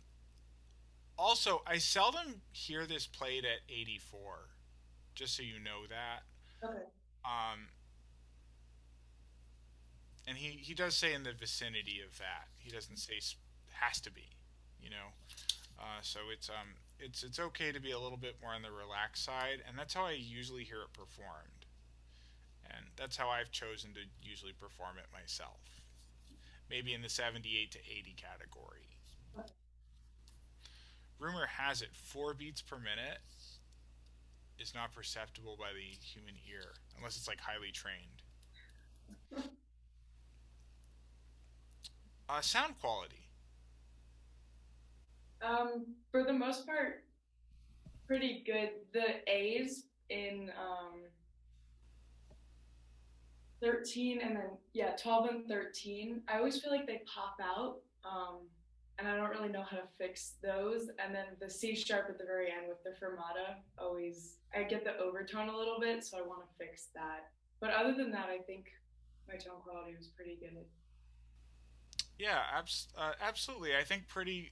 Also, I seldom hear this played at 84, just so you know that. Okay. Um, and he does say in the vicinity of that. He doesn't say has to be, you know. So it's okay to be a little bit more on the relaxed side, and that's how I usually hear it performed, and that's how I've chosen to usually perform it myself. Maybe in the 78 to 80 category. Rumor has it 4 beats per minute is not perceptible by the human ear unless it's like highly trained. Sound quality. For the most part, pretty good. The A's in 13 and then, yeah, 12 and 13, I always feel like they pop out. And I don't really know how to fix those. And then the C sharp at the very end with the fermata, always, I get the overtone a little bit, so I want to fix that. But other than that, I think my tone quality was pretty good. Yeah, absolutely. I think pretty.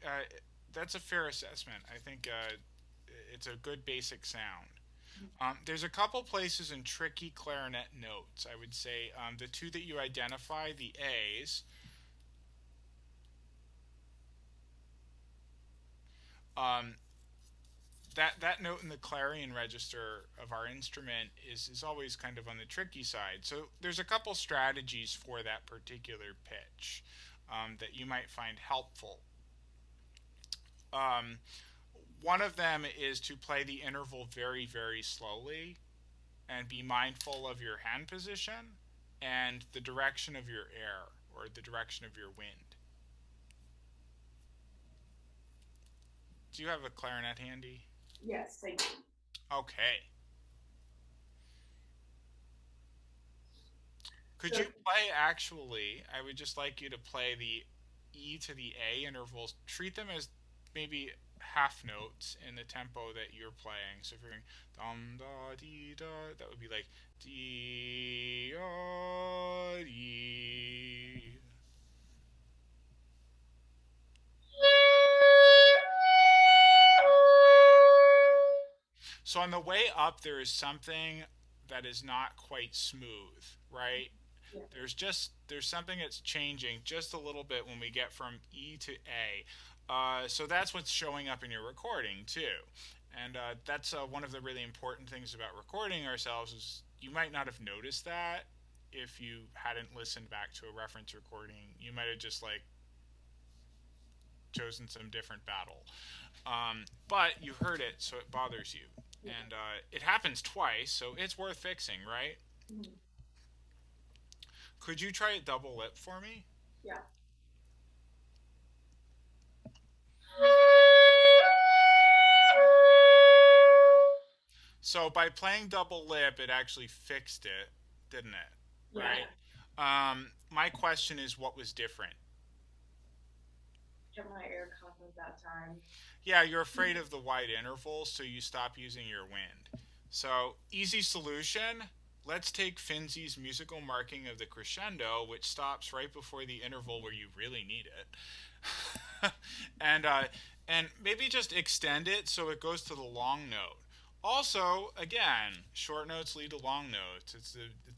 That's a fair assessment. I think it's a good basic sound. There's a couple places in tricky clarinet notes. I would say the two that you identify, the A's. Um, that note in the clarion register of our instrument is always kind of on the tricky side. So there's a couple strategies for that particular pitch that you might find helpful. Um, One of them is to play the interval very, very slowly and be mindful of your hand position and the direction of your air or the direction of your wind. Do you have a clarinet handy? Yes, I do. Okay. Could So, you play actually? I would just like you to play the E to the A intervals. Treat them as maybe half notes in the tempo that you're playing. So if you're going dum da dee da, that would be like dee da dee. So on the way up, there is something that is not quite smooth, right? yeah. There's something that's changing just a little bit when we get from E to A. So that's what's showing up in your recording too, and that's one of the really important things about recording ourselves is you might not have noticed that if you hadn't listened back to a reference recording. You might have just like chosen some different battle, but you heard it, so it bothers you, Yeah. and it happens twice, so it's worth fixing, right? Mhm. Could you try it double lip for me? Yeah. So by playing double lip, it actually fixed it, didn't it? Yeah, Right? My question is, what was different? kept my air confident that time. Yeah, you're afraid of the wide intervals, so you stop using your wind. So, easy solution. Let's take Finzi's musical marking of the crescendo, which stops right before the interval where you really need it, and and maybe just extend it so it goes to the long note. Also, again, short notes lead to long notes. It's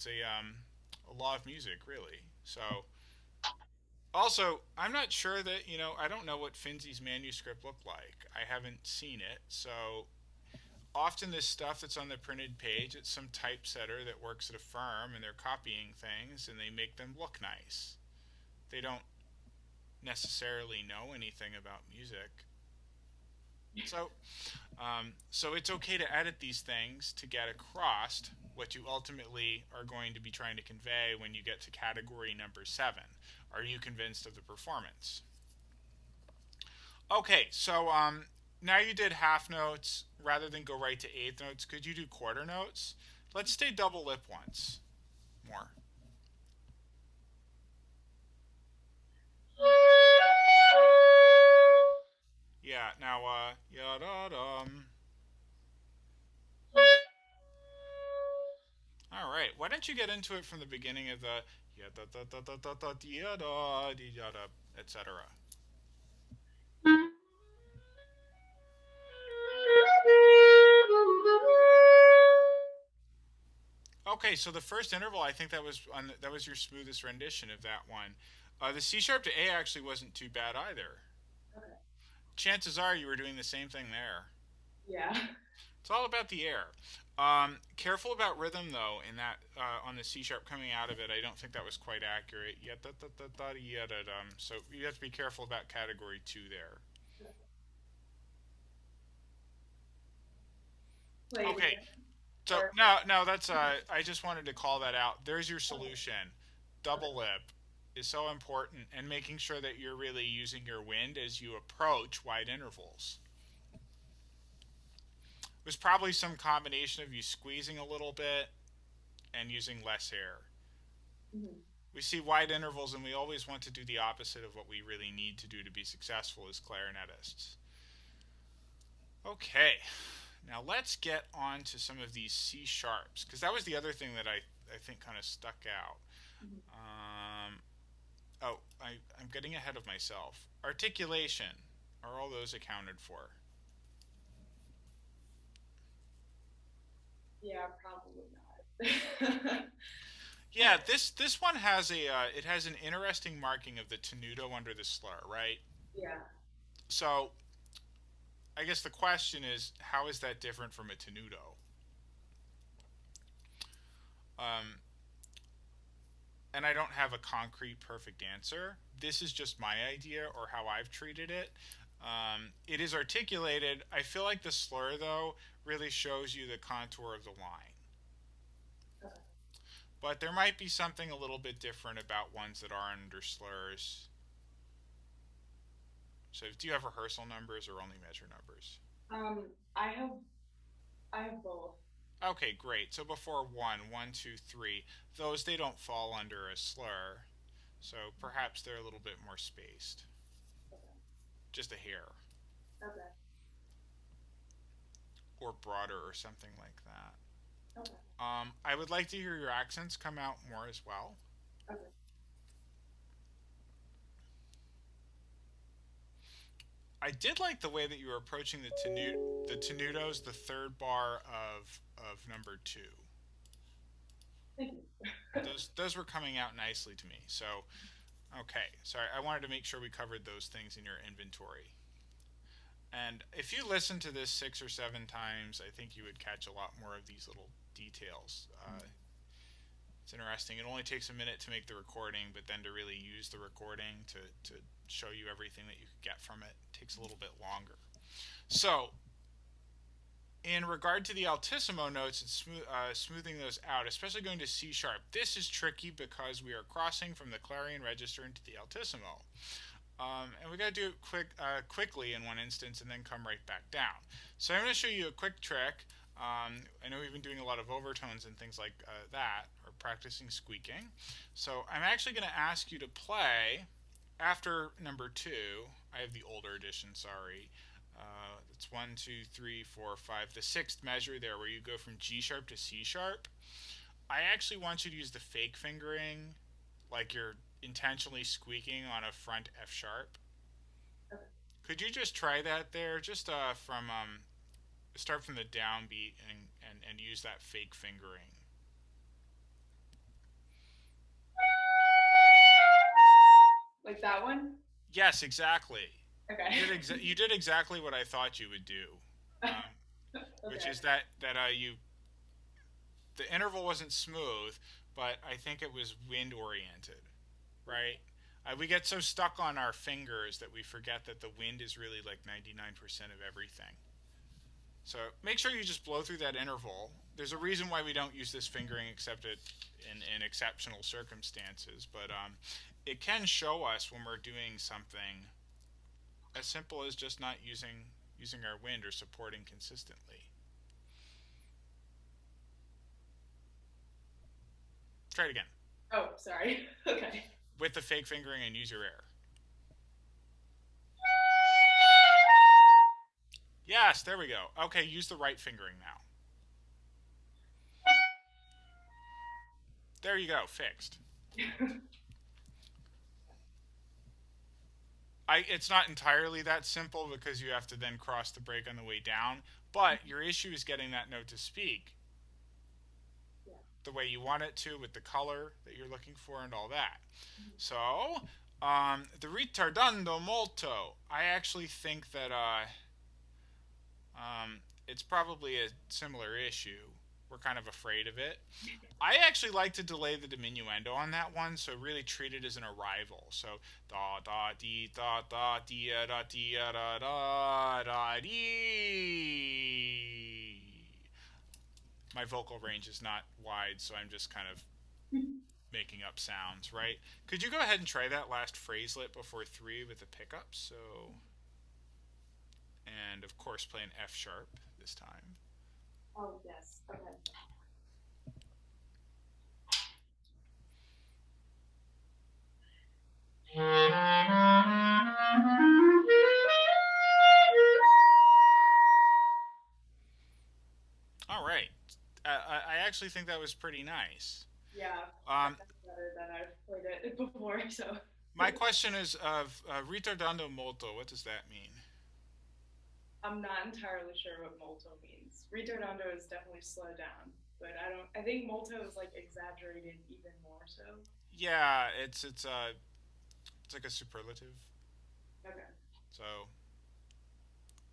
a law of music, really. So also, I'm not sure that, I don't know what Finzi's manuscript looked like. I haven't seen it. So often this stuff that's on the printed page, it's some typesetter that works at a firm and they're copying things and they make them look nice. They don't necessarily know anything about music. So it's okay to edit these things to get across what you ultimately are going to be trying to convey when you get to category number 7. Are you convinced of the performance? Okay, so now you did half notes rather than go right to eighth notes. Could you do quarter notes? Let's stay double lip once more. Yeah, now ya da dum. All right, why don't you get into it from the beginning of the ya da da da da da da ya da di ya da, etc. Okay, so the first interval, I think that was your smoothest rendition of that one. The C sharp to A actually wasn't too bad either. Okay. Chances are you were doing the same thing there. Yeah. It's all about the air. Careful about rhythm though. In that on the C sharp coming out of it, I don't think that was quite accurate. Yet da da da da da da dum. So you have to be careful about category 2 there. Play it Okay. again. So Or no, that's I just wanted to call that out. There's your solution. Double lip is so important, and making sure that you're really using your wind as you approach wide intervals. It was probably some combination of you squeezing a little bit and using less air. mhm. We see wide intervals and we always want to do the opposite of what we really need to do to be successful as clarinetists. Okay, now let's get on to some of these C sharps, because that was the other thing that I think kind of stuck out. Mhm. Um, I'm getting ahead of myself. Articulation, are all those accounted for? Yeah, probably not. Yeah, this one has it has an interesting marking of the tenuto under the slur, right? Yeah. So I guess the question is, how is that different from a tenuto? Um, and I don't have a concrete, perfect answer. This is just my idea or how I've treated it. It is articulated. I feel like the slur, though, really shows you the contour of the line. Okay. But there might be something a little bit different about ones that are under slurs. So, do you have rehearsal numbers or only measure numbers? Um, I have I have both. Okay, great. So before one, two, three, those they don't fall under a slur. So perhaps they're a little bit more spaced. Okay. Just a hair. Okay. Or broader or something like that. Okay. I would like to hear your accents come out more as well. Okay. I did like the way that you were approaching the tenutos, the third bar of number 2. Thank you. Those were coming out nicely to me. So okay, sorry, I wanted to make sure we covered those things in your inventory. And if you listen to this 6 or 7 times, I think you would catch a lot more of these little details. It's interesting. It only takes a minute to make the recording, but then to really use the recording to show you everything that you could get from it takes a little bit longer. So, in regard to the altissimo notes and smoothing those out, especially going to C sharp, this is tricky because we are crossing from the clarion register into the altissimo. And we got to do it quickly in one instance and then come right back down. So I'm going to show you a quick trick. I know we've been doing a lot of overtones and things like that, or practicing squeaking. So I'm actually going to ask you to play after number two. I have the older edition, sorry. It's 1, 2, 3, 4, 5, the sixth measure there, where you go from G sharp to C sharp. I actually want you to use the fake fingering, like you're intentionally squeaking on a front F sharp. Okay. Could you just try that there? Just from start from the downbeat and use that fake fingering. Like that one? Yes, exactly. Okay. You did exactly what I thought you would do, which Okay. is that you the interval wasn't smooth, but I think it was wind oriented, right? We get so stuck on our fingers that we forget that the wind is really like 99% of everything. So make sure you just blow through that interval. There's a reason why we don't use this fingering except in exceptional circumstances, but it can show us when we're doing something as simple as just not using our wind or supporting consistently. Try it again. Oh, sorry. Okay. With the fake fingering and use your air. Yes, there we go. Okay, use the right fingering now. There you go, fixed. It's not entirely that simple because you have to then cross the break on the way down, but your issue is getting that note to speak Yeah. the way you want it to, with the color that you're looking for and all that. So, the ritardando molto. I actually think that it's probably a similar issue. We're kind of afraid of it. I actually like to delay the diminuendo on that one, so really treat it as an arrival. So da da dee da da dee da dee da da da dee. My vocal range is not wide, so I'm just kind of making up sounds, right? Could you go ahead and try that last phraselet before three with the pickup? So, and of course, play an F sharp this time. Oh, yes. Okay. All right. I actually think that was pretty nice. Yeah, Um, that's better than I've played it before, so. my question is of ritardando molto. What does that mean? I'm not entirely sure what molto means. Ritardando is definitely slow down, but I think molto is like exaggerated even more so. Yeah, it's like a superlative. Okay. So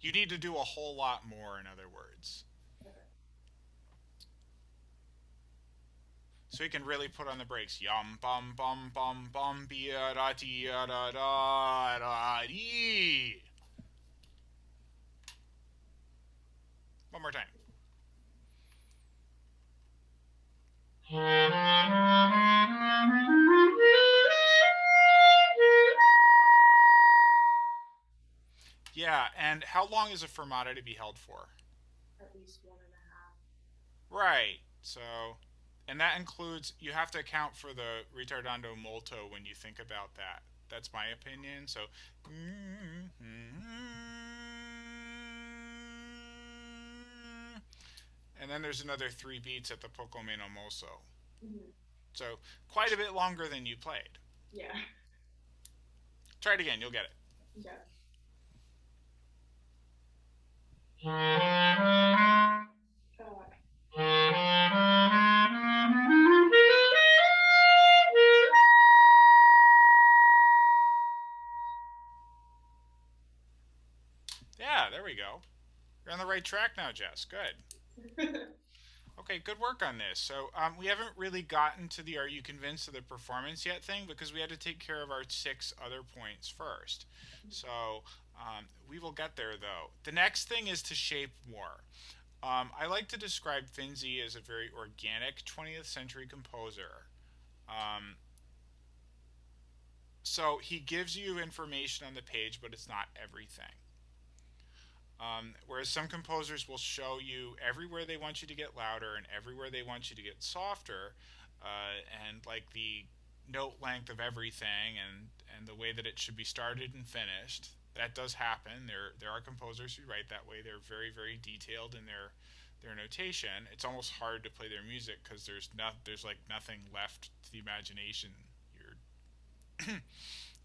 you need to do a whole lot more. In other words, Okay. so you can really put on the brakes. Yum bum bum bum bum bia da da da da da dee. One more time. Yeah, and how long is a fermata to be held for? At least one and a half. Right. So, and that includes, you have to account for the ritardando molto when you think about that. That's my opinion. So, and then there's another three beats at the poco meno moso. Mm-hmm. So, quite a bit longer than you played. Yeah. Try it again, you'll get it. Yeah. Yeah, there we go. You're on the right track now, Jess. Good. Okay, good work on this. So we haven't really gotten to the "Are you convinced of the performance yet" thing because we had to take care of our 6 other points first. So we will get there though. The next thing is to shape more. I like to describe Finzi as a very organic 20th century composer. Um, so he gives you information on the page, but it's not everything. Whereas some composers will show you everywhere they want you to get louder and everywhere they want you to get softer, and like the note length of everything and the way that it should be started and finished. That does happen. There are composers who write that way. They're very, very detailed in their notation. It's almost hard to play their music because there's like nothing left to the imagination.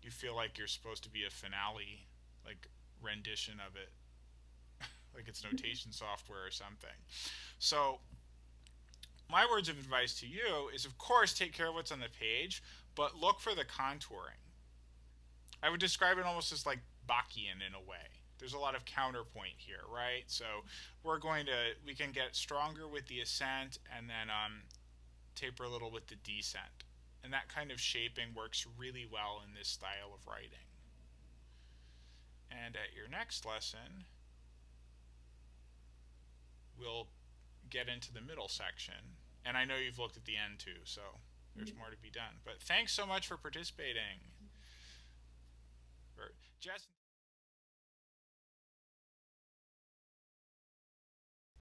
You feel like you're supposed to be a finale, like rendition of it, like it's notation software or something. So my words of advice to you is, of course, take care of what's on the page, but look for the contouring. I would describe it almost as like Bachian in a way. There's a lot of counterpoint here, right? So we can get stronger with the ascent and then taper a little with the descent. And that kind of shaping works really well in this style of writing. And at your next lesson, we'll get into the middle section. And I know you've looked at the end too, so there's more to be done. But thanks so much for participating. Jess.